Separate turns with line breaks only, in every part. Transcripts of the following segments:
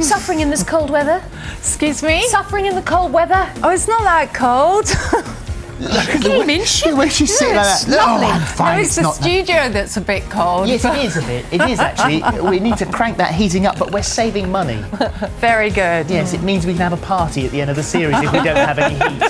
Suffering in this cold weather?
Excuse me?
Suffering in the cold weather?
Oh, it's not that cold.
Came in,
the way she's sitting like that.
lovely.
Oh, I'm fine.
No, it's the studio that's a bit cold.
Yes, it is a bit. It is actually. We need to crank that heating up, but we're saving money.
Very good.
Yes, it means we can have a party at the end of the series if we don't have any heat.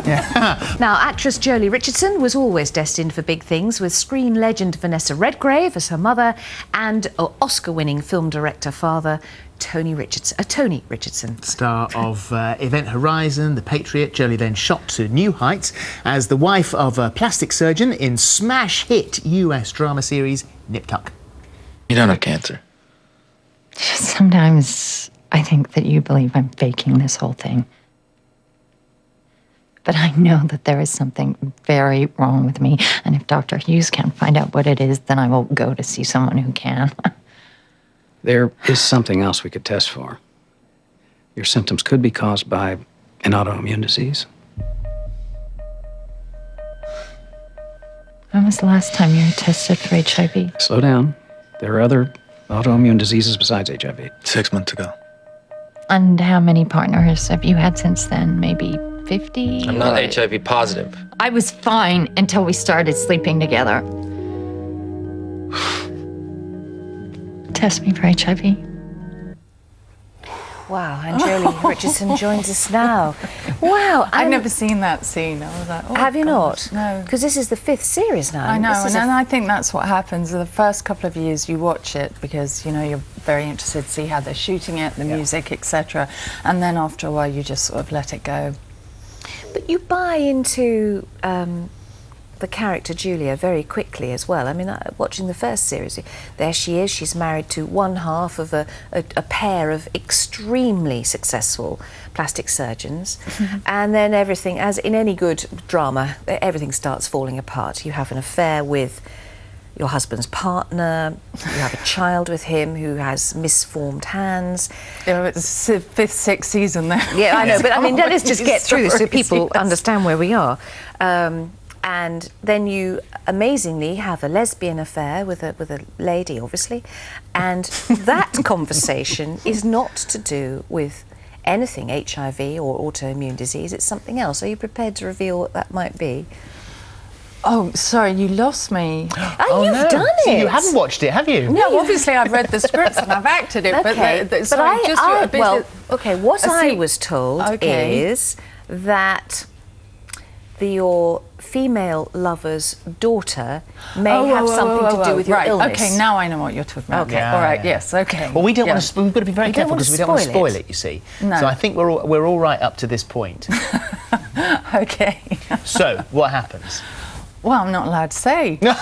Yeah.
Now, actress Jolie Richardson was always destined for big things, with screen legend Vanessa Redgrave as her mother and Oscar-winning film director father Tony Richardson.
Star of Event Horizon, The Patriot, Jolie then shot to new heights as the wife of a plastic surgeon in smash hit US drama series Nip Tuck.
You don't have cancer.
Sometimes I think that you believe I'm faking this whole thing. But I know that there is something very wrong with me, and if Dr. Hughes can't find out what it is, then I will go to see someone who can.
There is something else we could test for. Your symptoms could be caused by an autoimmune disease.
When was the last time you were tested for HIV?
Slow down. There are other autoimmune diseases besides HIV.
6 months ago.
And how many partners have you had since then? Maybe 50?
I'm not HIV positive.
I was fine until we started sleeping together. Test me for HIV.
Wow, and Jolie Richardson joins us now. Wow.
I've never seen that scene. I was like, oh,
Have you
gosh,
not?
No.
Because this is the 5th series now.
I know,
This is
and I think that's what happens. The first couple of years you watch it because, you know, you're very interested to see how they're shooting it, the music, etc. And then after a while you just sort of let it go.
But you buy into the character Julia very quickly as well. I mean, watching the first series, there she is, she's married to one half of a pair of extremely successful plastic surgeons, and then everything, as in any good drama, everything starts falling apart. You have an affair with your husband's partner, you have a child with him who has misformed hands.
Yeah, it's the 5th, 6th season there.
Yeah, I know, but I mean, let's just get through this so people
Yes.
understand where we are. And then you amazingly have a lesbian affair with a lady, obviously, and that conversation is not to do with anything HIV or autoimmune disease. It's something else. Are you prepared to reveal what that might be?
Oh, sorry, you lost me.
Oh, you've done it.
So you haven't watched it, have you?
No, obviously I've read the scripts and I've acted it,
Okay,
but sorry, just a bit.
What I
see.
was told is that your female lover's daughter may have something to do with your illness.
Okay, now I know what you're talking about.
Okay.
All right, yes, okay.
Well, we don't want to. We've got to be very careful because we don't want to spoil it. You see.
No.
So I think we're all right up to this point.
Okay.
So what happens?
Well, I'm not allowed to say. I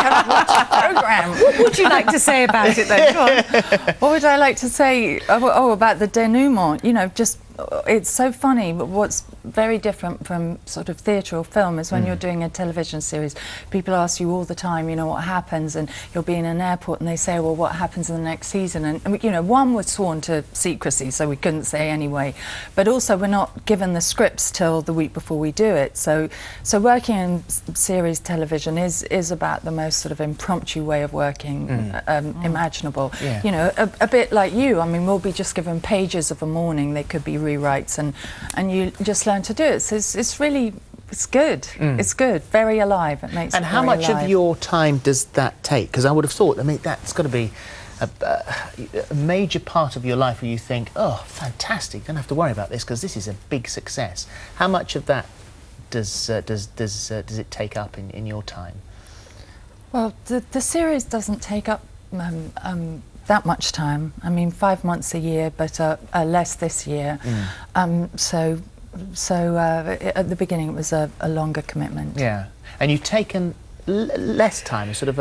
haven't watched the programme.
What would you like to say about it then? Go on.
What would I like to say? Oh, about the denouement. You know, just it's so funny, but what's very different from sort of theatre or film is when you're doing a television series, people ask you all the time, you know, what happens, and you'll be in an airport and they say, well, what happens in the next season? And you know, one, was sworn to secrecy, so we couldn't say anyway, but also we're not given the scripts till the week before we do it. So working in series television is about the most sort of impromptu way of working imaginable.
Yeah.
You know, a bit like you. I mean, we'll be just given pages of a morning. They could be rewrites, and you just learn to do it. So it's really, it's good. It's good. Very alive. It makes.
And
it
how
very
much
alive.
of your time does that take? Because I would have thought, I mean, that's got to be a major part of your life where you think, oh, fantastic, don't have to worry about this because this is a big success. How much of that does it take up in your time?
Well, the series doesn't take up that much time. I mean, 5 months a year, but less this year. So at the beginning it was a longer commitment.
Yeah, and you've taken less time, sort of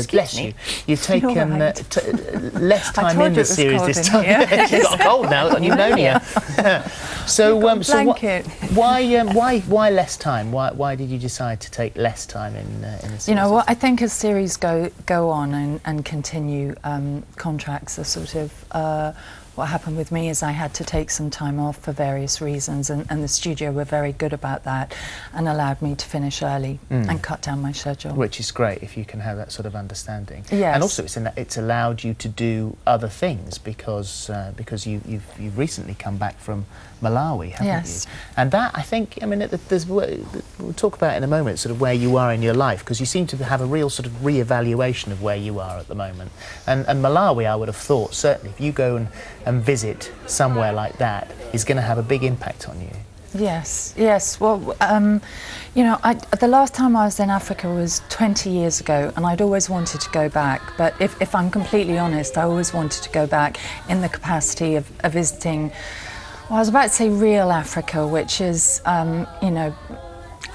bless you. You've taken
right.
less time in the series this time.
Yeah.
You've got a cold now, got pneumonia. So,
blanket.
why less time? Why did you decide to take less time in the series?
You know, well, I think as series go on and continue, contracts are sort of. What happened with me is I had to take some time off for various reasons, and the studio were very good about that and allowed me to finish early and cut down my schedule.
Which is great if you can have that sort of understanding.
Yes.
And also it's allowed you to do other things because you've recently come back from Malawi, haven't
Yes.
you? And that, I think, I mean, we'll talk about in a moment sort of where you are in your life, because you seem to have a real sort of re-evaluation of where you are at the moment. And Malawi, I would have thought, certainly, if you go and visit somewhere like that, is going to have a big impact on you.
Yes, yes. Well, you know, the last time I was in Africa was 20 years ago, and I'd always wanted to go back. But if I'm completely honest, I always wanted to go back in the capacity of visiting, well, I was about to say real Africa, which is, you know,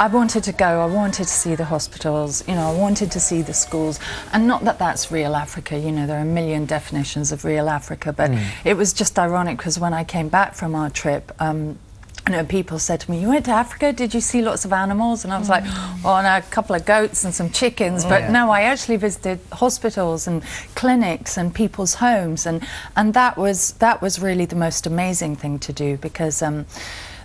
I wanted to go, I wanted to see the hospitals, you know, I wanted to see the schools, and not that that's real Africa, you know, there are a million definitions of real Africa, but it was just ironic because when I came back from our trip, you know, people said to me, "You went to Africa, did you see lots of animals?" And I was like, "Well, no, a couple of goats and some chickens," but no, I actually visited hospitals and clinics and people's homes, and that was really the most amazing thing to do, because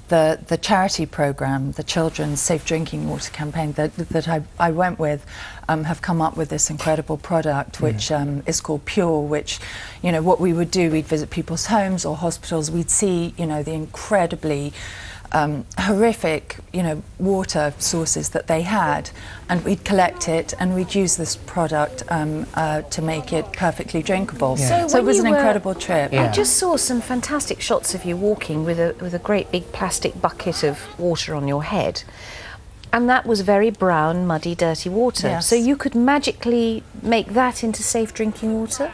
the charity program, the Children's Safe Drinking Water campaign that I went with, have come up with this incredible product which is called Pure, which, you know, what we would do, we'd visit people's homes or hospitals, we'd see, you know, the incredibly horrific, you know, water sources that they had, and we'd collect it and we'd use this product to make it perfectly drinkable.
Yeah.
So it was an incredible trip.
I just saw some fantastic shots of you walking with a great big plastic bucket of water on your head, and that was very brown, muddy, dirty water.
Yes.
So you could magically make that into safe drinking water?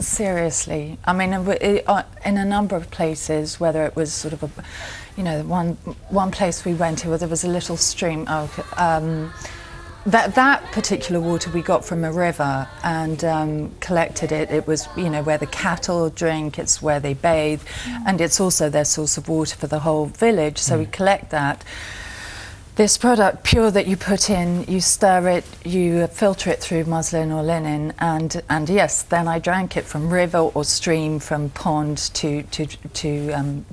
Seriously, I mean, in a number of places, whether it was sort of a, you know, one place we went to where there was a little stream. That particular water we got from a river and collected it. It was, you know, where the cattle drink. It's where they bathe, and it's also their source of water for the whole village. So we collect that. This product, Pure, that you put in, you stir it, you filter it through muslin or linen, and yes, then I drank it from river or stream, from pond to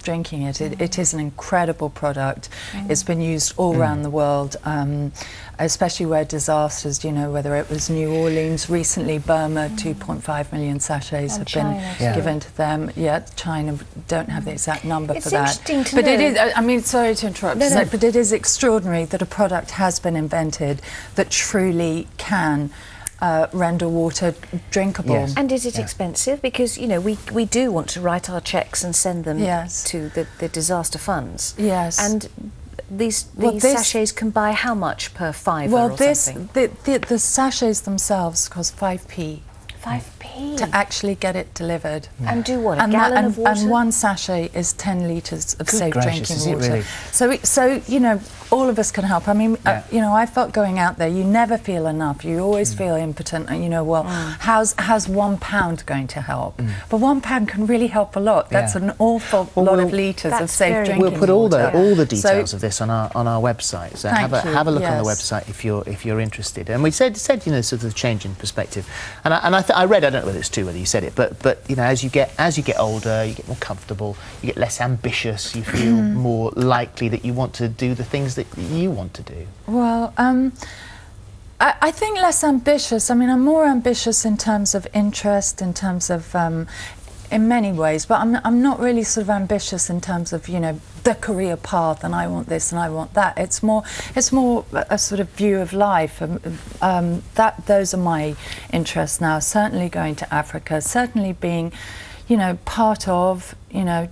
drinking it. It is an incredible product. It's been used all around the world, especially where disasters, you know, whether it was New Orleans, recently Burma, 2.5 million sachets have been given to them. Yeah, China don't have the exact number for that.
It's interesting to
but
know.
it is, I mean, sorry to interrupt,
No.
but it is extraordinary that a product has been invented that truly can render water drinkable.
Yes.
And is it expensive? Because, you know, we do want to write our cheques and send them to the disaster funds.
Yes.
And these
Well,
sachets can buy how much per fiver
Well,
or something?
the sachets themselves cost 5p.
5p?
To actually get it delivered.
And do what, a
And
gallon of water?
And one sachet is 10 litres of safe
gracious,
drinking
is it
water.
really?
So, you know, all of us can help. I mean, you know, I felt going out there, you never feel enough. You always feel impotent. And, you know, well, how's £1 going to help? But £1 can really help a lot. That's an awful lot of litres of safe drinking water.
We'll put all the details of this on our website. So have a look on the website if you're interested. And we said you know, sort of change in perspective. And I read, I don't know whether it's true whether you said it, but you know, as you get older, you get more comfortable, you get less ambitious, you feel more likely that you want to do the things that you want to do.
Well, I think less ambitious. I mean, I'm more ambitious in terms of interest, in terms of, in many ways, but I'm not really sort of ambitious in terms of, you know, the career path and I want this and I want that. It's more a sort of view of life. Those are my interests now. Certainly going to Africa, certainly being, you know, part of, you know,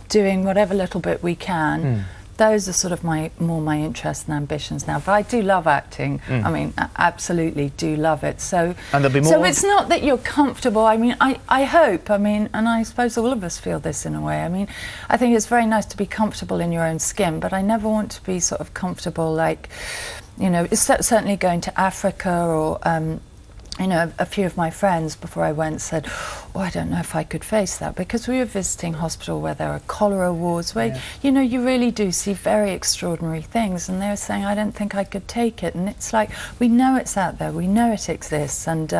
doing whatever little bit we can. Those are sort of my interests and ambitions now. But I do love acting. I mean, I absolutely do love it. So,
and there'll be more.
So it's not that you're comfortable. I mean, I hope. I mean, and I suppose all of us feel this in a way. I mean, I think it's very nice to be comfortable in your own skin, but I never want to be sort of comfortable, like, you know, it's certainly going to Africa or you know, a few of my friends before I went said, oh, I don't know if I could face that, because we were visiting hospital where there are cholera wards where, you know, you really do see very extraordinary things, and they were saying, I don't think I could take it. And it's like, we know it's out there, we know it exists, and,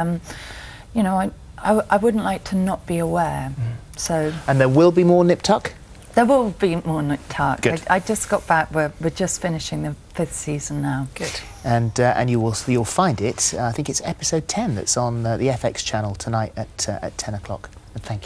you know, I wouldn't like to not be aware. So. And
there will be more Nip Tuck?
There will be more Nip Tuck.
Good.
I just got back. We're just finishing the 5th season now.
Good.
And you'll find it. I think it's episode 10 that's on the FX channel tonight at 10 o'clock. And thank you.